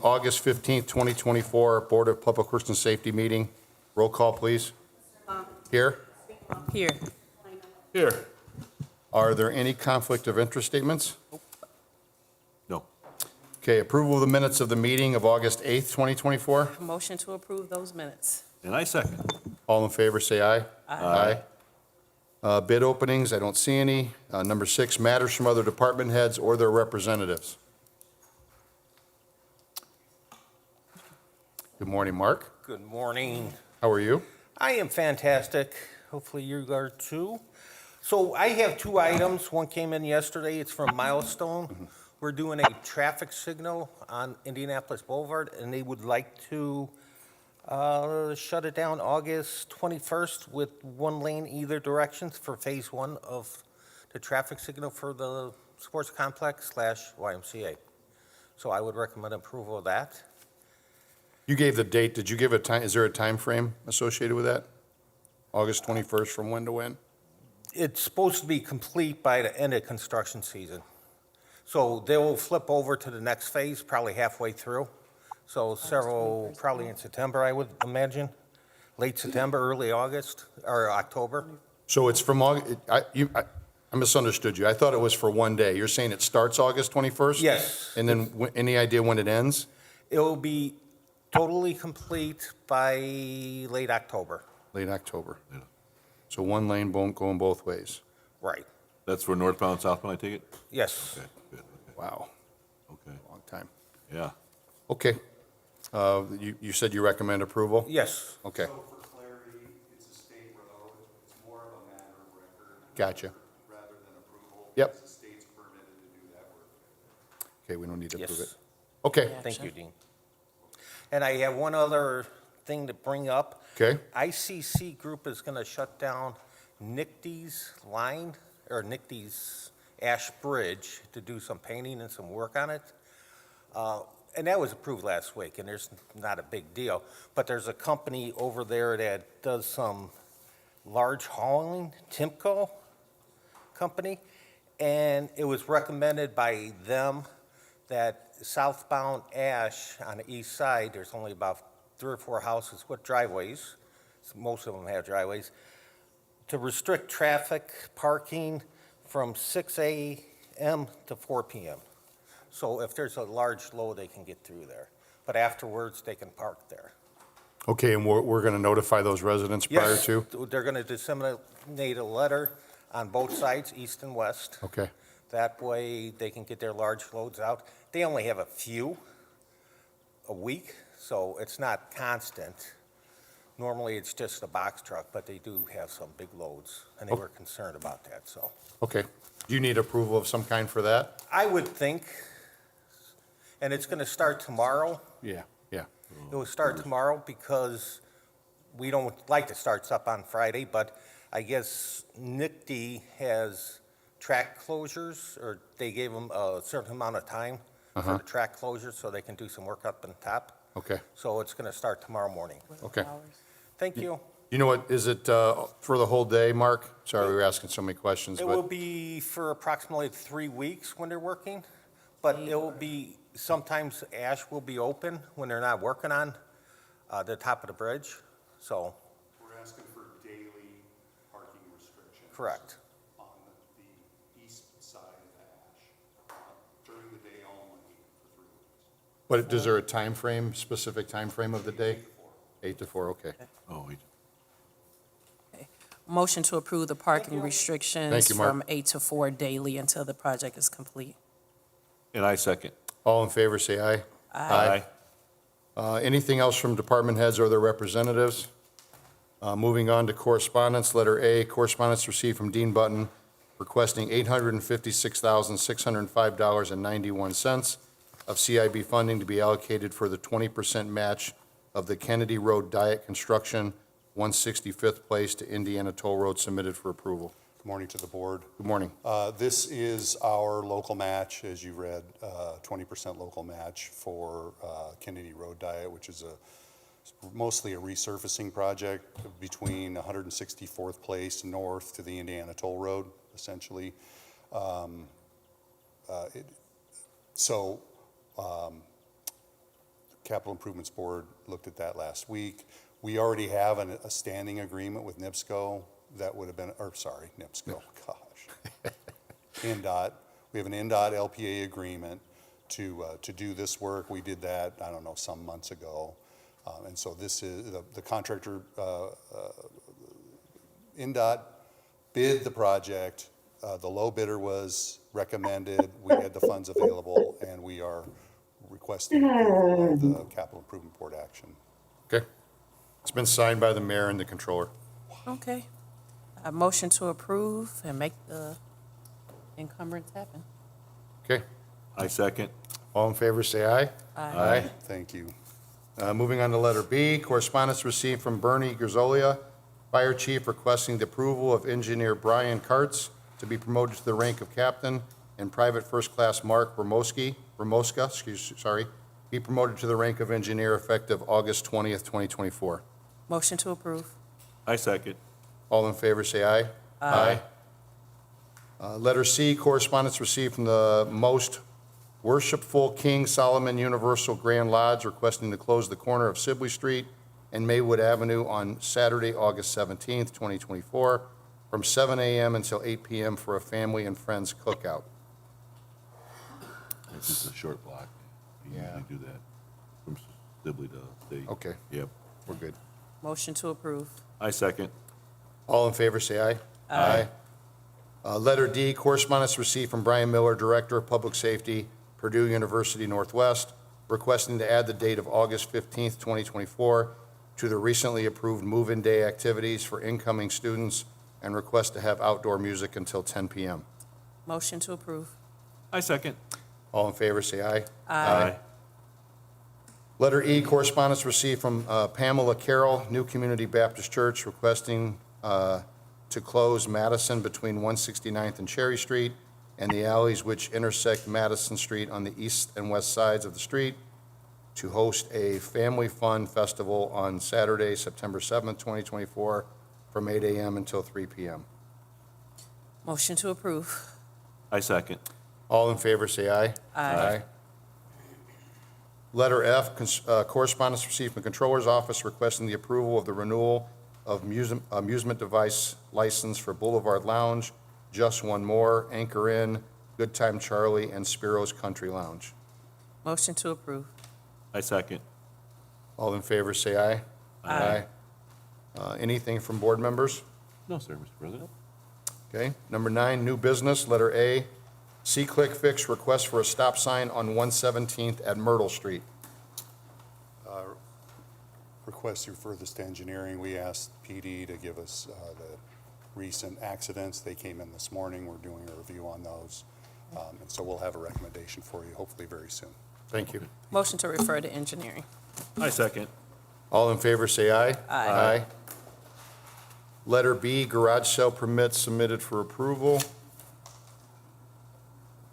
August 15th, 2024 Board of Public Works and Safety meeting. Roll call, please. Here. Here. Here. Are there any conflict of interest statements? No. Okay, approval of the minutes of the meeting of August 8th, 2024. Motion to approve those minutes. And I second. All in favor, say aye. Aye. Bid openings, I don't see any. Number 6, matters from other department heads or their representatives. Good morning, Mark. Good morning. How are you? I am fantastic. Hopefully you are too. So I have 2 items. One came in yesterday. It's from Milestone. We're doing a traffic signal on Indianapolis Boulevard, and they would like to shut it down August 21st with 1 lane either direction for phase 1 of the traffic signal for the sports complex / YMCA. So I would recommend approval of that. You gave the date. Did you give a time? Is there a time frame associated with that? August 21st from when to when? It's supposed to be complete by the end of construction season. So they will flip over to the next phase, probably halfway through. So several, probably in September, I would imagine. Late September, early August, or October. So it's from August, I misunderstood you. I thought it was for 1 day. You're saying it starts August 21st? Yes. And then any idea when it ends? It will be totally complete by late October. Late October. Yeah. So 1 lane going both ways. Right. That's for northbound, southbound, I take it? Yes. Okay, good. Wow, Okay. long time. Yeah. Okay. You said you recommend approval? Yes. Okay, So for clarity, it's a state road, it's more of a matter of record. gotcha. Rather than approval. Yep. Because the state's permitted to do that work. Okay, we don't need to approve it. Yes. Okay, Thank you, Dean. And I have one other thing to bring up. okay. ICC Group is going to shut down Nickty's line, or Nickty's Ash Bridge, to do some painting and some work on it. And that was approved last week, and there's not a big deal. But there's a company over there that does some large hauling, Timco company, and it was recommended by them that southbound Ash on the east side, there's only about 3 or 4 houses with driveways, most of them have driveways, to restrict traffic parking from 6 a.m. to 4 p.m. So if there's a large load, they can get through there. But afterwards, they can park there. Okay, and we're going to notify those residents prior Yes, to? they're going to disseminate a letter on both sides, east and west. Okay, That way, they can get their large loads out. They only have a few a week, so it's not constant. Normally, it's just a box truck, but they do have some big loads, and they were concerned about that, so. okay. Do you need approval of some kind for that? I would think, and it's going to start tomorrow. Yeah, yeah. It will start tomorrow because we don't like to start up on Friday, but I guess Nickty has track closures, or they gave them a certain amount of time for the track closures so they can do some work up on top. Okay, So it's going to start tomorrow morning. okay. Thank you. You know what, is it for the whole day, Mark? Sorry, we were asking so many questions, It will but, be for approximately 3 weeks when they're working, but it will be, sometimes Ash will be open when they're not working on the top of the bridge, so, We're asking for daily parking restrictions. correct. On the east side of Ash, during the day only for 3 weeks. but is there a time frame, specific time frame of the day? 8 to 4, okay. Oh, wait. Motion to approve the parking restrictions Thank you, Mark. from 8 to 4 daily until the project is complete. And I second. All in favor, say aye. Anything else from department heads or their representatives? Moving on to correspondence, letter A, correspondence received from Dean Button requesting $856,605.91 of CIB funding to be allocated for the 20% match of the Kennedy Road Diet Construction 165th Place to Indiana Toll Road submitted for approval. Good morning to the board. Good morning. This is our local match, as you read, 20% local match for Kennedy Road Diet, which is mostly a resurfacing project between 164th Place north to the Indiana Toll Road, essentially. Capital Improvements Board looked at that last week. We already have a standing agreement with NIPSCO that would have been, or sorry, NIPSCO, gosh. NDOT. We have an NDOT LPA agreement to do this work. We did that, I don't know, some months ago. And so this is, the contractor, NDOT bid the project. The low bidder was recommended. We had the funds available, and we are requesting approval of the Capital Improvement Board action. Okay. It's been signed by the mayor and the controller. Okay. A motion to approve and make the encumbrance happen. Okay. I second. All in favor, say aye. Aye. Thank you. Moving on to letter B, correspondence received from Bernie Grzolya, Fire Chief, requesting the approval of engineer Brian Kartz to be promoted to the rank of captain, and Private First Class Mark Ramoska, be promoted to the rank of engineer effective August 20th, 2024. Motion to approve. I second. All in favor, say aye. Aye. Letter C, correspondence received from the Most Worshipful King Solomon Universal Grand Lodge, requesting to close the corner of Sibley Street and Maywood Avenue on Saturday, August 17th, 2024, from 7 a.m. until 8 p.m. for a family and friends cookout. This is a short block. We Yeah. usually do that from Sibley to State. Okay, Yep. we're good. Motion to approve. I second. All in favor, say aye. Aye. Letter D, correspondence received from Brian Miller, Director of Public Safety, Purdue University Northwest, requesting to add the date of August 15th, 2024 to the recently approved move-in day activities for incoming students, and request to have outdoor music until 10 p.m. Motion to approve. I second. All in favor, say aye. Aye. Letter E, correspondence received from Pamela Carroll, New Community Baptist Church, requesting to close Madison between 169th and Cherry Street and the alleys which intersect Madison Street on the east and west sides of the street, to host a family fun festival on Saturday, September 7th, 2024, from 8 a.m. until 3 p.m. Motion to approve. I second. All in favor, say aye. Aye. Letter F, correspondence received from the Controller's Office requesting the approval of the renewal of amusement device license for Boulevard Lounge, Just One More, Anchor Inn, Good Time Charlie, and Spiro's Country Lounge. Motion to approve. I second. All in favor, say aye. Aye. Anything from board members? No, sir, Mr. President. Okay. Number 9, new business, letter A, C-Click Fix, request for a stop sign on 117th at Myrtle Street. Request to refer this to engineering. We asked PD to give us the recent accidents. They came in this morning. We're doing a review on those. And so we'll have a recommendation for you hopefully very soon. Thank you. Motion to refer to engineering. I second. All in favor, say aye. Aye. Letter B, garage sale permit submitted for approval.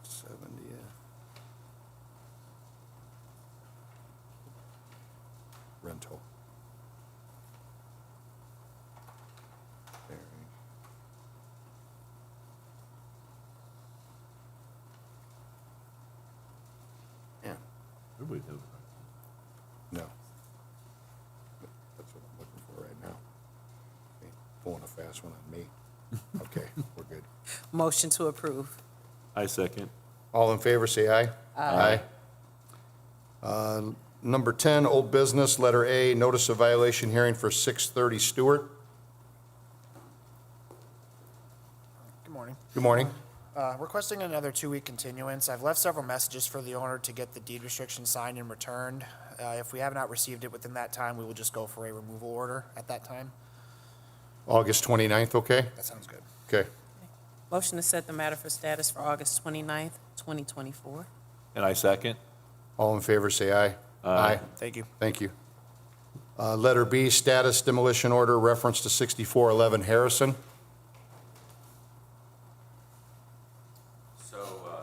70. Rental. Yeah, Everybody does it. no. That's what I'm looking for right now. Okay, pulling a fast one on me. Okay, we're good. Motion to approve. I second. All in favor, say aye. Aye. Number 10, old business, letter A, notice of violation hearing for 630 Stewart. Good morning. Good morning. Requesting another 2-week continuance. I've left several messages for the owner to get the deed restriction signed and returned. If we have not received it within that time, we will just go for a removal order at that time. August 29th, okay? That sounds good. Okay. Motion to set the matter for status for August 29th, 2024. And I second. All in favor, say aye. Aye. Thank you. Thank you. Letter B, status demolition order, reference to 6411 Harrison. So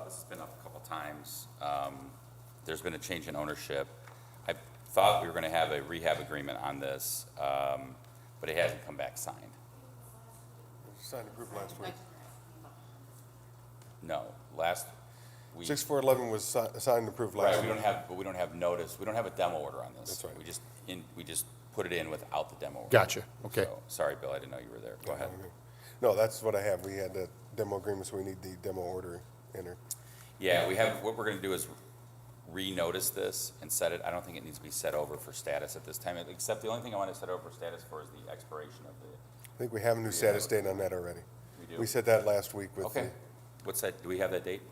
this has been up a couple times. There's been a change in ownership. I thought we were going to have a rehab agreement on this, but it hasn't come back signed. Signed a group last week. No, we. 6411 was signed and approved last Right, week. but we don't have notice, we don't have a demo order on this. That's right. We just put it in without the demo order. Gotcha, okay. So, sorry, Bill, I didn't know you were there. Go ahead. No, that's what I have. We had the demo agreement, so we need the demo order entered. Yeah, what we're gonna do is re-notice this and set it, I don't think it needs to be set over for status at this time, except the only thing I want to set over for status for is the expiration of the, I think we have a new status date on that already. we do. We said that last week with Okay, what's that, do we have that date?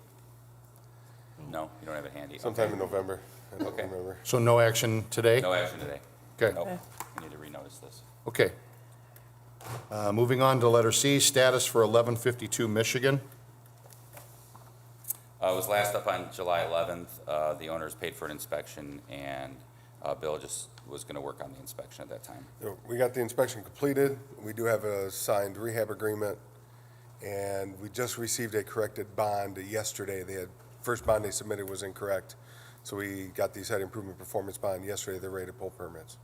No, you don't have it handy. sometime Okay. in November. I don't Okay. remember. So no action today? No action today. Okay, Nope, we need to re-notice this. okay. Moving on to letter C, status for 1152 Michigan. It was last up on July 11th. The owners paid for an inspection, and Bill just was going to work on the inspection at that time. So we got the inspection completed. We do have a signed rehab agreement, and we just received a corrected bond yesterday. First bond they submitted was incorrect, so we got the site improvement performance bond yesterday. They're ready to pull permits.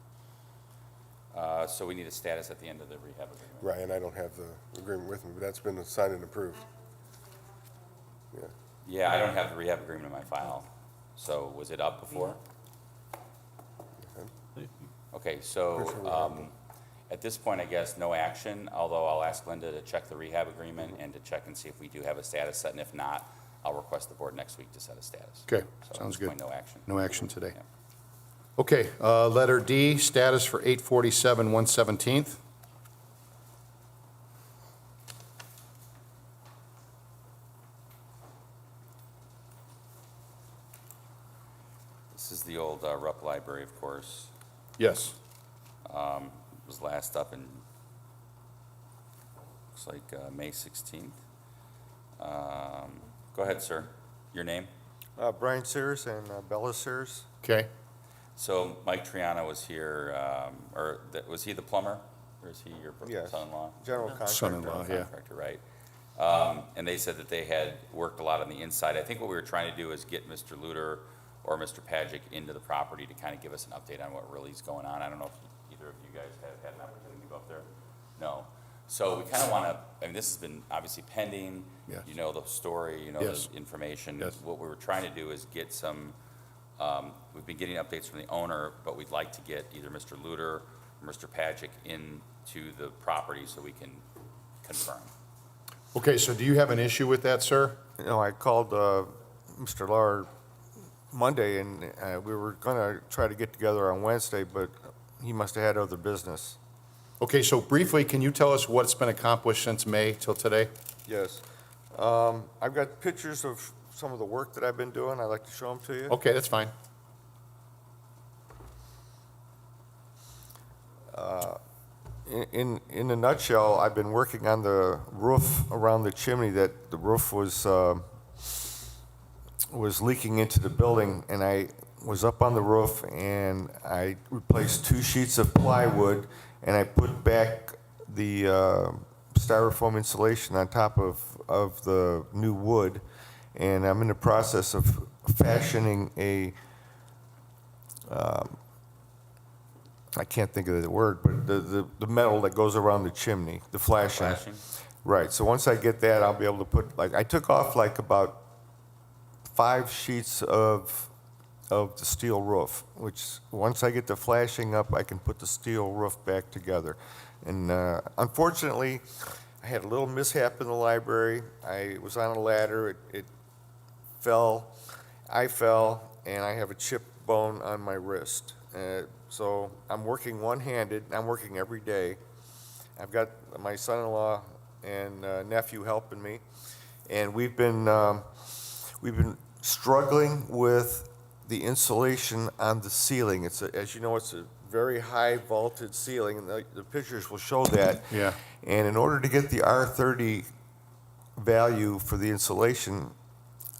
So we need a status at the end of the rehab agreement. Right, and I don't have the agreement with me, but that's been signed and approved. Yeah. Yeah, I don't have the rehab agreement in my file. So was it up before? Okay, so at this point, I guess, no action, although I'll ask Linda to check the rehab agreement and to check and see if we do have a status set, and if not, I'll request the board next week to set a status. Okay, So sounds at good. this point, no action. No action today. Yeah. Okay, letter D, status for 847 117th. This is the old Rupp Library, of course. Yes. It was last up in, looks like May 16th. Go ahead, sir. Your name? Brian Sears and Bella Sears. Okay, So Mike Triana was here, was he the plumber? Or is he your Yes. son-in-law? General contractor. Son-in-law, yeah. Contractor, right. And they said that they had worked a lot on the inside. I think what we were trying to do is get Mr. Luter or Mr. Pagic into the property to kind of give us an update on what really is going on. I don't know if either of you guys have had an opportunity to go up there? No. So we kind of want to, I mean, this has been obviously pending. Yes. You know the story, you know Yes. the information. Yes. What we were trying to do is get some, we've been getting updates from the owner, but we'd like to get either Mr. Luter or Mr. Pagic into the property so we can confirm. okay, so do you have an issue with that, sir? You know, I called Mr. Lahr Monday, and we were going to try to get together on Wednesday, but he must have had other business. Okay, so briefly, can you tell us what's been accomplished since May till today? Yes. I've got pictures of some of the work that I've been doing. I'd like to show them to you. Okay, that's fine. In a nutshell, I've been working on the roof around the chimney. That the roof was leaking into the building, and I was up on the roof, and I replaced 2 sheets of plywood, and I put back the styrofoam insulation on top of the new wood, and I'm in the process of fashioning a I can't think of the word, but the metal that goes around the chimney, the flashing. Flashing? Right, so once I get that, I'll be able to put, like, I took off like about 5 sheets of the steel roof, which, once I get the flashing up, I can put the steel roof back together. And unfortunately, I had a little mishap in the library. I was on a ladder, it fell, I fell, and I have a chipped bone on my wrist. So I'm working one-handed, I'm working every day. I've got my son-in-law and nephew helping me, and we've been struggling with the insulation on the ceiling. It's as you know, it's a very high vaulted ceiling, and the pictures will show that. Yeah. And in order to get the R30 value for the insulation,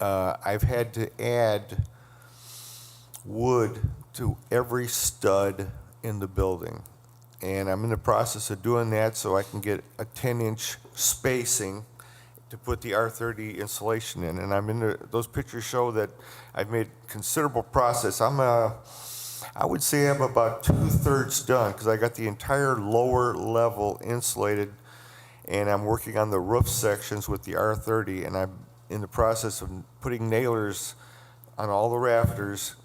I've had to add wood to every stud in the building. And I'm in the process of doing that so I can get a 10-inch spacing to put the R30 insulation in. And those pictures show that I've made considerable process. I would say I'm about 2/3 done, because I got the entire lower level insulated, and I'm working on the roof sections with the R30, and in the process of putting nailers on all the rafters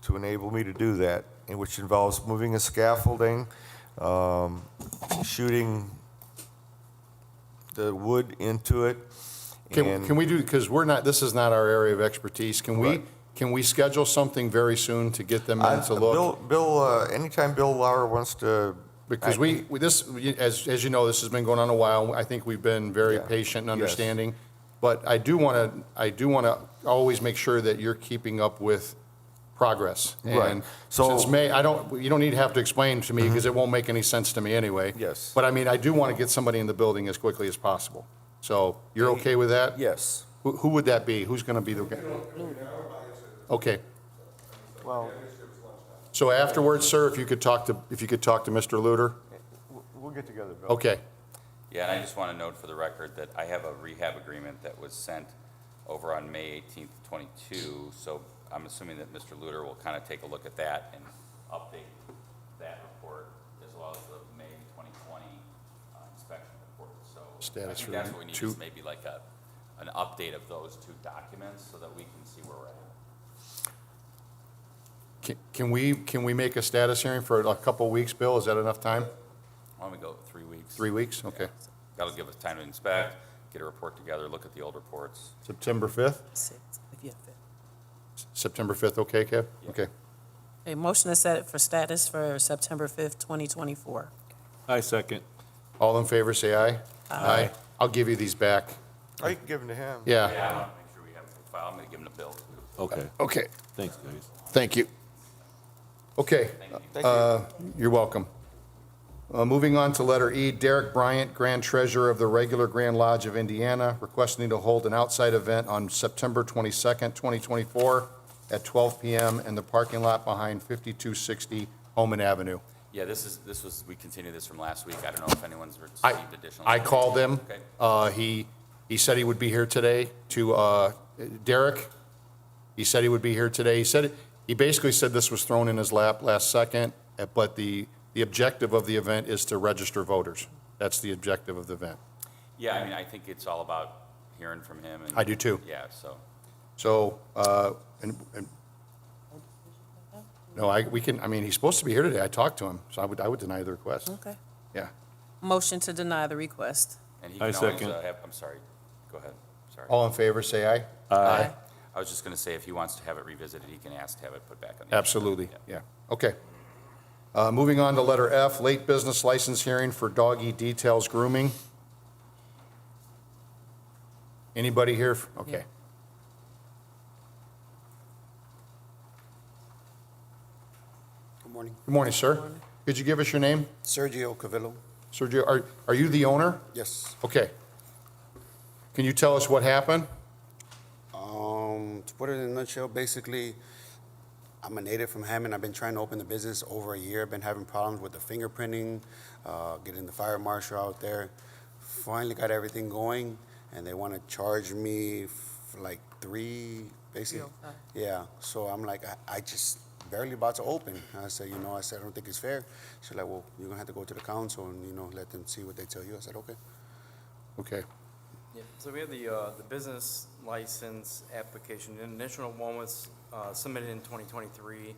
to enable me to do that, and which involves moving a scaffolding, shooting the wood into it. Can we do, because this is not our area of expertise, Right. can we schedule something very soon to get them in to look? Bill, anytime Bill Lauer wants to. Because as you know, this has been going on a while. I think we've been very Yeah. patient and Yes. understanding. But I do want to always make sure that you're keeping up with progress. Right. And So- since May, you don't need to have to explain to me because it won't make any sense to me anyway. Yes. But I mean, I do want to get somebody in the building as quickly as possible. So you're okay with that? Yes. Who would that be? Who's going to be the guy? Okay. Well, So afterwards, sir, if you could talk to Mr. Luter? we'll get together, Bill. Okay. Yeah, and I just want to note for the record that I have a rehab agreement that was sent over on May 18th, 22. So I'm assuming that Mr. Luter will kind of take a look at that and update that report as well as the May 2020 inspection report. So I Status think that's what we need review. is maybe like an update of those two documents so that we can see where we're at. Can we make a status hearing for a couple of weeks, Bill? Is that enough time? Why don't we go 3 weeks? 3 weeks? Okay. That'll give us time to inspect, get a report together, look at the old reports. September 5th? Six, if you have it. September 5th, okay, Kev? Yeah. Okay. A motion is set for status for September 5th, 2024. I second. All in favor, say aye. Aye. I'll give you these back. Oh, you can give them to him. Yeah. Yeah, I want to make sure we have a file. I'm going to give them a bill too. Okay, Okay, thanks, guys. thank you. Okay, Thank you. you're welcome. Moving on to letter E, Derek Bryant, Grand Treasurer of the Regular Grand Lodge of Indiana, requesting to hold an outside event on September 22nd, 2024 at 12 PM in the parking lot behind 5260 Homan Avenue. Yeah, we continued this from last week. I don't know if anyone's I received additional. I called him. Okay. He said he would be here today to, Derek, he said he would be here today. He basically said this was thrown in his lap last second, but the objective of the event is to register voters. That's the objective of the event. Yeah, I mean, I think it's all about hearing from him. And I do too. Yeah, so, So, no, he's supposed to be here today. I talked to him, so I would deny the request. Okay. Yeah. Motion to deny the request. and he I can always second. I'm sorry, go ahead, sorry. All in favor, say aye. Aye. I was just going to say, if he wants to have it revisited, he can ask to have it put back on the. agenda. Absolutely, yeah. Okay. Moving on to letter F, late business license hearing for Doggy Details Grooming. Anybody here? Okay. Good morning. Good morning, sir. Could you give us your name? Sergio Cavillo. Sergio, are you the owner? Yes. Okay. Can you tell us what happened? To put it in a nutshell, basically, I'm a native from Hammond. I've been trying to open the business over a year. I've been having problems with the fingerprinting, getting the fire marshal out there. Finally got everything going, and they want to charge me for like three, basically. Yeah. So I'm like, I just barely about to open. I said, I don't think it's fair. She's like, well, you're gonna have to go to the council and let them see what they tell you. I said, okay. Okay. Yeah, so we have the business license application. The initial one was submitted in 2023,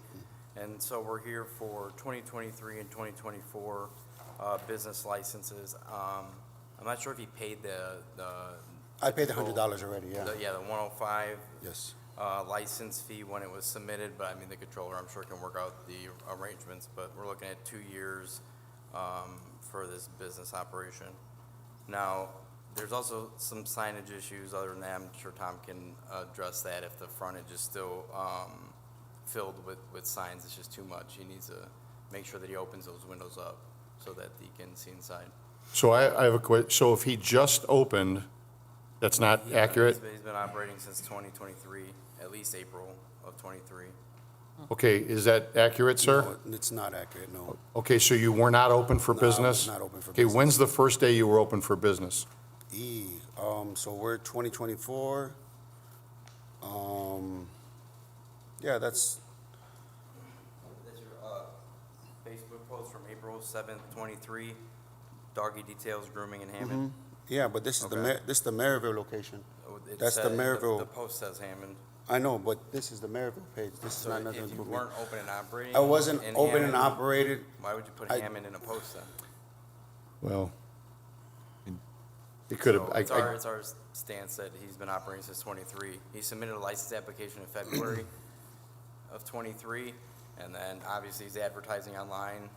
and so we're here for 2023 and 2024 business licenses. I'm not sure if he paid the I paid the $100 already. Yeah. the 105 Yes. license fee when it was submitted, but I mean, the controller, I'm sure, can work out the arrangements, but we're looking at 2 years for this business operation. Now, there's also some signage issues. Other than that, I'm sure Tom can address that if the frontage is still filled with signs. It's just too much. He needs to make sure that he opens those windows up so that he can see inside. So I have a question. So if he just opened, that's not accurate? He's been operating since 2023, at least April of 23. Okay, is that accurate, sir? No, it's not accurate, no. Okay, so you were not open for No, I was business? not open for Okay, business. when's the first day you were open for business? So we're 2024. Yeah, that's, That's your Facebook post from April 7th, 23, Doggy Details Grooming in Hammond. yeah, but this is Okay. this is the Maryville location. Oh, it That's the said, Maryville. the post says Hammond. I know, but this is the Maryville page. This is So not nothing if to do you with me. weren't open and operating. I wasn't in open and Hammond, operated. Why would you put I- Hammond in a post then? Well, it could have, So it's our stance that he's been operating since '23. He submitted a license application in February of '23, and then obviously he's advertising online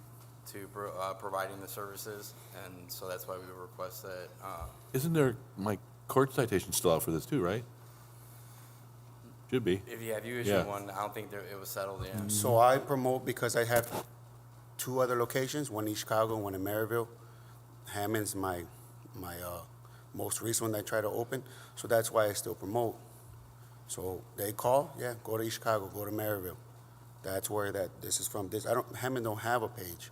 to providing the services, and so that's why we request that. Isn't there, Mike, court citation still out for this too, right? Should be. If you Yeah. issue one, I don't think it was settled yet. So I promote because I have two other locations, one in Chicago, one in Maryville. Hammond's my most recent one that I try to open, so that's why I still promote. So they call, yeah, go to East Chicago, go to Maryville. That's where this is from. Hammond don't have a page.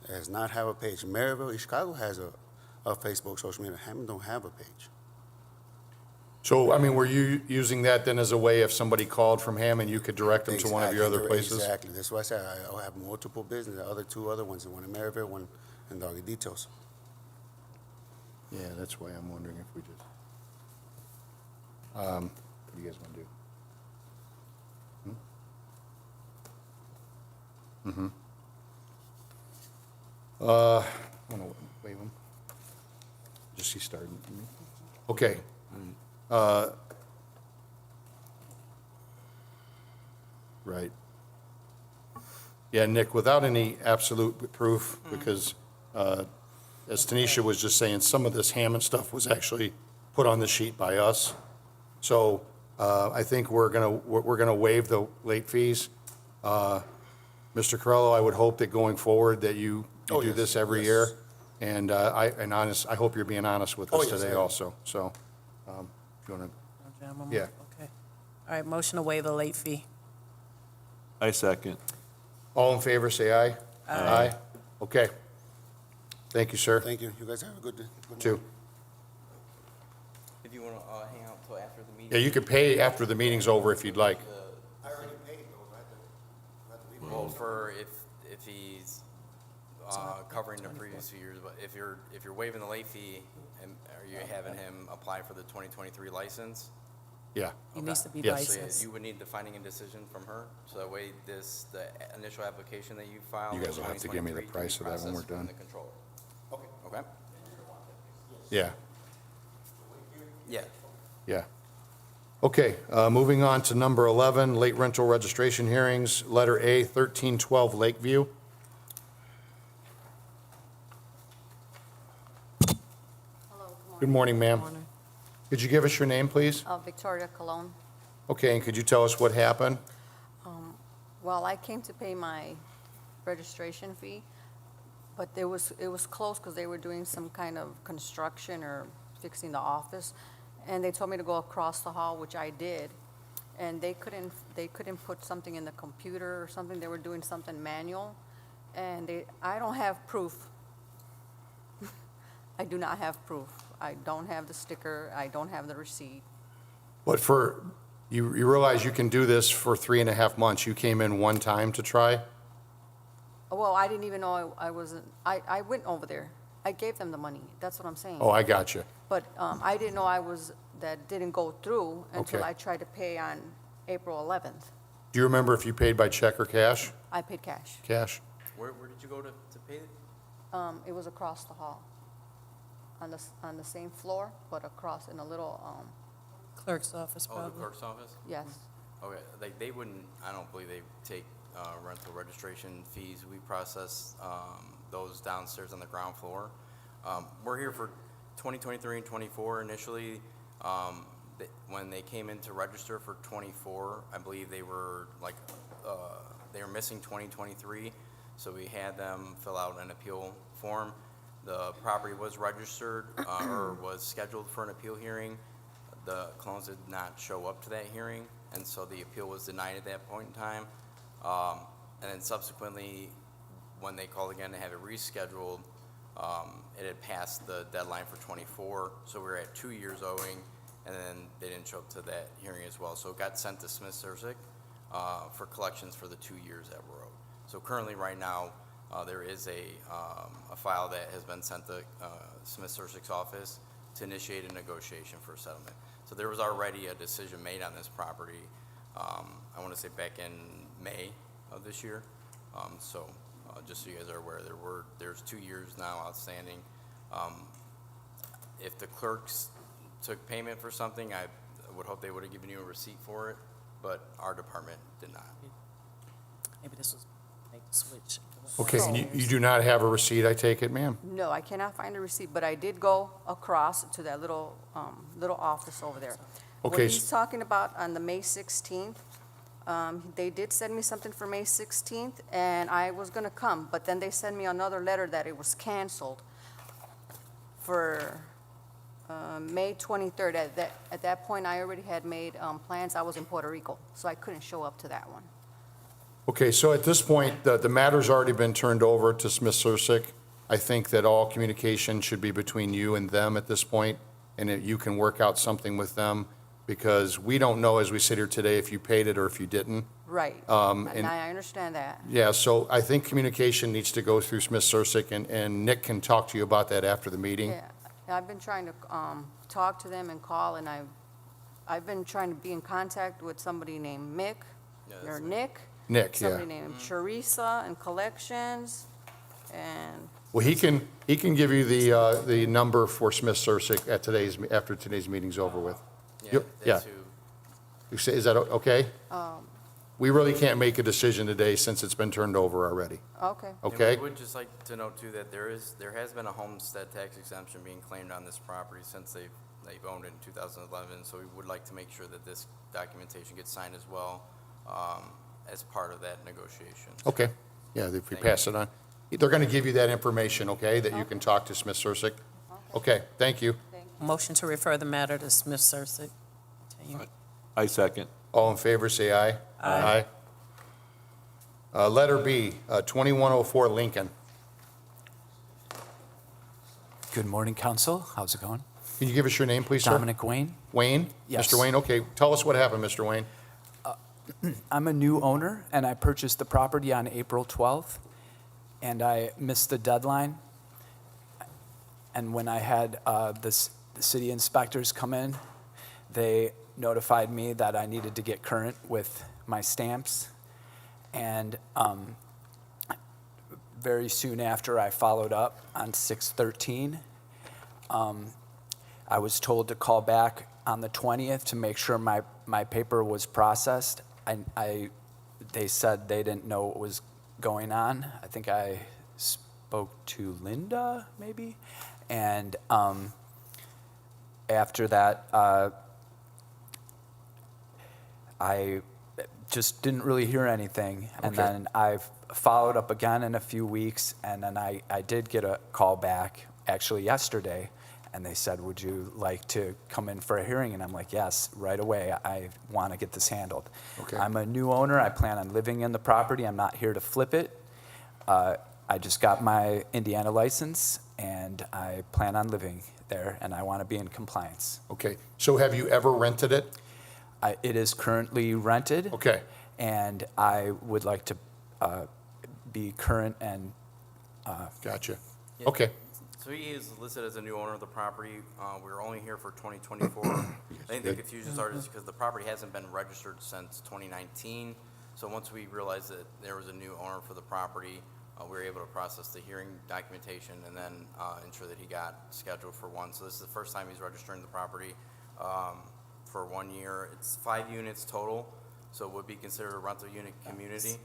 It does not have a page. Maryville, East Chicago has a Facebook, social media. Hammond don't have a page. so, I mean, were you using that then as a way if somebody called from Hammond, you could direct them to one of your other places? Exactly. That's why I said I have multiple business. The two other ones, one in Maryville, one in Doggy Details. Yeah, that's why I'm wondering if we just, what do you guys want to do? Want to waive them? Just he started. Okay. Right. Yeah, Nick, without any absolute proof, because as Tanisha was just saying, some of this Hammond stuff was actually put on the sheet by us. So I think we're gonna waive the late fees. Mr. Corello, I would hope that going forward that you Oh, do yes, this every yes. year. And I hope you're being honest with Oh, us yes, today I am. also. So if you want to, Yeah. Okay. All right, motion to waive the late fee. I second. all in favor, say aye. Aye. Okay. Thank you, sir. Thank you. You guys have a good day. Good Too. morning. If you want to hang out till after the meeting. Yeah, you could pay after the meeting's over if you'd like. I already paid those. I have to leave. Well, for if he's covering the previous few years, but if you're waiving the late fee, and are you having him apply for the 2023 license? Yeah. He needs to be Yes. So yeah, licensed. you would need the finding and decision from her, so that way the initial application that you filed. You guys will have to give me the 2023 can be price of that when we're processed within done. the controller. Okay? Yeah. Yeah. Yeah. Okay, moving on to number 11, late rental registration hearings, letter A, 1312 Lakeview. Hello, Good morning, ma'am. Morning. Could you give us your name, please? Victoria Colon. Okay, and could you tell us what happened? Well, I came to pay my registration fee, but it was closed because they were doing some kind of construction or fixing the office, and they told me to go across the hall, which I did, and they couldn't put something in the computer or something. They were doing something manual, and I don't have proof. I do not have proof. I don't have the sticker. I don't have the receipt. But you realize you can do this for 3.5 months. You came in one time to try? Well, I didn't even know I wasn't, I went over there. I gave them the money. That's what I'm saying. Oh, I got you. But I didn't know that didn't go through until Okay. I tried to pay on April 11th. Do you remember if you paid by check or cash? I paid cash. Cash? Where did you go to pay it? It was across the hall, on the same floor, but across in a little, Clerk's office, Oh, the probably. clerk's office? yes. Okay, they wouldn't, I don't believe they take rental registration fees. We process those downstairs on the ground floor. We're here for 2023 and 24 initially. When they came in to register for 24, I believe they were missing 2023, so we had them fill out an appeal form. The property was registered or was scheduled for an appeal hearing. The clones did not show up to that hearing, and so the appeal was denied at that point in time. And then subsequently, when they called again to have it rescheduled, it had passed the deadline for 24, so we were at 2 years owing, and then they didn't show up to that hearing as well. So it got sent to Smith-Sursick for collections for the 2 years that were owed. So currently, right now, there is a file that has been sent to Smith-Sursick's office to initiate a negotiation for a settlement. So there was already a decision made on this property, I want to say back in May of this year. Just so you guys are aware, there's 2 years now outstanding. If the clerks took payment for something, I would hope they would have given you a receipt for it, but our department did not. Maybe this was, make the switch. Okay, and you do not have a receipt, I take it, ma'am? No, I cannot find a receipt, but I did go across to that little office over there. What Okay, he's talking about on the May 16th, they did send me something for May 16th, and I was gonna come, but then they sent me another letter that it was canceled for May 23rd. At that point, I already had made plans. I was in Puerto Rico, so I couldn't show up to that one. Okay, so at this point, the matter's already been turned over to Smith Sursick. I think that all communication should be between you and them at this point, and that you can work out something with them, because we don't know as we sit here today if you paid it or if you didn't. Right, and- and I understand that. Yeah, so I think communication needs to go through Smith Sursick, and Nick can talk to you about that after the meeting. Yeah, I've been trying to talk to them and call, and I've been trying to be in contact with somebody named Mick, Yeah, or that's Nick. Nick, yeah. Somebody named Teresa in collections, and, Well, he can give you the number for Smith Sursick after today's meeting's over with. Yep, yeah. That's who, You say, is that okay? We really can't make a decision today since it's been turned over already, okay. okay? And we would just like to note too that there has been a homestead tax exemption being claimed on this property since they've owned it in 2011. So we would like to make sure that this documentation gets signed as well, as part of that negotiation. Okay, yeah, if we Thank pass it on. They're going to give you that information, okay, that you can talk to Smith Sursick? Okay, thank you. Motion to refer the matter to Smith Sursick. Continue. I second. All in favor, say aye. Aye. Letter B, 2104 Lincoln. Good morning, council. How's it going? Can you give us your name, please, sir? Dominic Wayne. Wayne? Yes. Mr. Wayne, okay, tell us what happened, Mr. Wayne. I'm a new owner, and I purchased the property on April 12th, and I missed the deadline. And when I had the city inspectors come in, they notified me that I needed to get current with my stamps. And very soon after, I followed up on 6/13. I was told to call back on the 20th to make sure my paper was processed. They said they didn't know what was going on. I think I spoke to Linda, maybe. And after that, I just didn't really hear anything. And Okay. then I followed up again in a few weeks, and then I did get a call back, actually yesterday, and they said, would you like to come in for a hearing? And I'm like, yes, right away. I want to get this handled. Okay. I'm a new owner. I plan on living in the property. I'm not here to flip it. I just got my Indiana license, and I plan on living there, and I want to be in compliance. Okay, so have you ever rented it? It is currently rented. Okay. And I would like to be current and Gotcha. Yeah. Okay, So he is listed as a new owner of the property. We're only here for 2024. I think the confusion started is because the property hasn't been registered since 2019. So once we realized that there was a new owner for the property, we were able to process the hearing documentation and then ensure that he got scheduled for one. So this is the first time he's registering the property for 1 year. It's 5 units total, so it would be considered a rental unit community.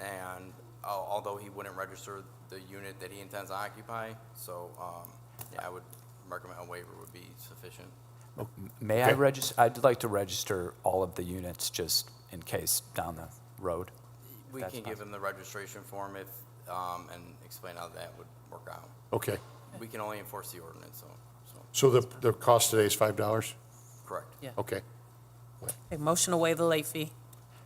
And although he wouldn't register the unit that he intends to occupy, so yeah, I would recommend a waiver would be sufficient. may I Okay. register? I'd like to register all of the units just in case down the road. We That's can give him the registration form if, and explain how that would work out. okay. We can only enforce the ordinance, so, So the cost today is $5? correct. Yeah. Okay. Okay, motion to waive the late fee.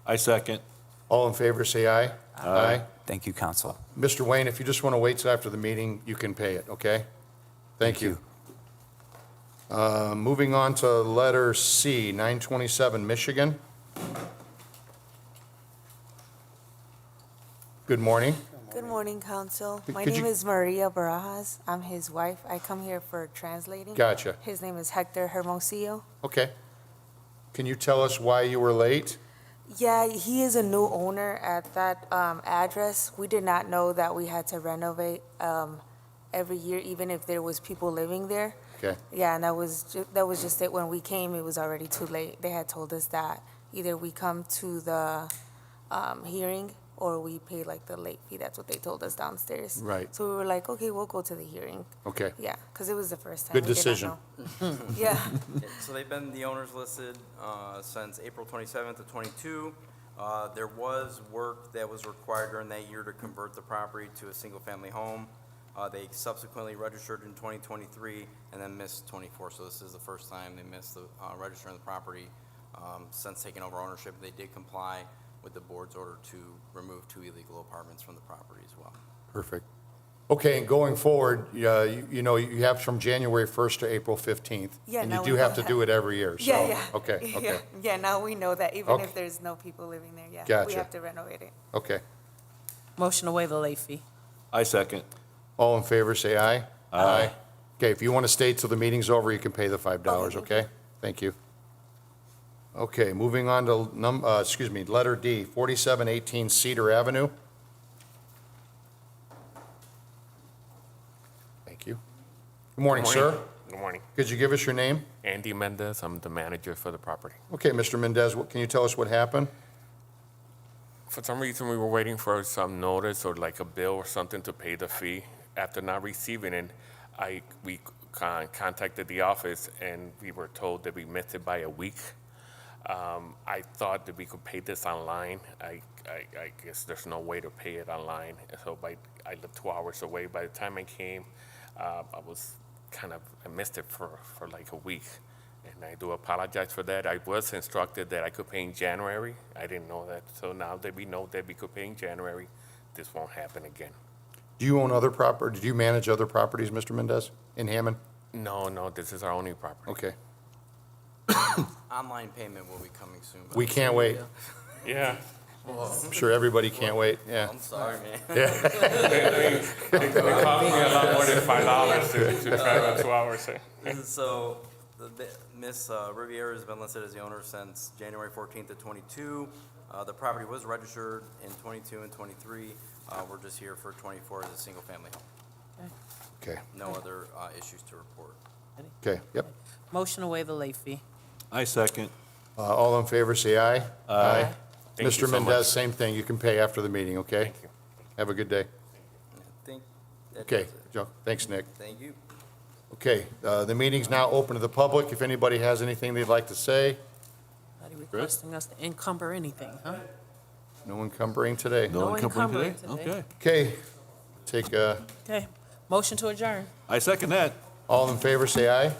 I second. All in favor, say aye. Aye. Thank you, council. Mr. Wayne, if you just want to wait till after the meeting, you can pay it, okay? Thank you. Moving on to letter C, 927 Michigan. Good morning. Good morning, Council. My Could name you- is Maria Barajas. I'm his wife. I come here for translating. Gotcha. His name is Hector Hermosillo. Okay. Can you tell us why you were late? Yeah, he is a new owner at that address. We did not know that we had to renovate every year, even if there was people living there. Okay. Yeah, and that was just it. When we came, it was already too late. They had told us that either we come to the hearing or we pay like the late fee. That's what they told us downstairs. Right. So we were like, okay, we'll go to the hearing. Okay. Yeah, because it was the first time. Good We did not decision. know. Yeah. So they've been the owners listed since April 27th of '22. There was work that was required during that year to convert the property to a single-family home. They subsequently registered in 2023 and then missed '24. So this is the first time they missed the registering the property since taking over ownership. They did comply with the board's order to remove 2 illegal apartments from the property as well. Perfect. Okay, and going forward, you know, you have from January 1st to April 15th. Yeah, And now you we do know have to that. do it every year, so. Yeah, yeah. Okay, Yeah, okay, yeah, now we know that even Okay. if there's no people living there, yeah. We Gotcha. have to renovate it. okay. Motion to waive the late fee. I second. All in favor, say aye. Aye. Okay, if you want to stay till the meeting's over, you can pay the $5, Okay, thank okay? Thank you. Okay, moving on to letter D, 4718 Cedar Avenue. Thank you. Good morning, sir. Good morning. Could you give us your name? Andy Mendez, I'm the manager for the property. Okay, Mr. Mendez, can you tell us what happened? For some reason, we were waiting for some notice or like a bill or something to pay the fee. After not receiving it, we contacted the office and we were told that we missed it by a week. I thought that we could pay this online. I guess there's no way to pay it online. So I lived 2 hours away. By the time I came, I missed it for like a week. And I do apologize for that. I was instructed that I could pay in January. I didn't know that. So now that we know that we could pay in January, this won't happen again. Do you own other property, did you manage other properties, Mr. Mendez, in Hammond? No, this is our only property. Okay. Online payment will be coming soon. but- We can't wait. Yeah. I'm sure everybody can't wait, yeah. I'm sorry, man. It cost me a lot more than $5 to travel 2 hours. So, Miss Riviera has been listed as the owner since January 14th of '22. The property was registered in '22 and '23. We're just here for '24 as a single-family home. Okay, No other issues to report. okay, yep. Motion to waive the late fee. I second. All in favor, say aye. Aye. Thank you Mr. so Mendez, much. same thing, you can pay after the meeting, okay? Thank you. Have a good day. I think that Okay, does it. Joe, thanks, Nick. Thank you. Okay, the meeting's now open to the public. If anybody has anything they'd like to say, Not requesting us to encumber anything, huh? no encumbering today. No encumbering encumbering today? today. Okay. Okay, take, Okay, motion to adjourn. I second that. all in favor, say aye.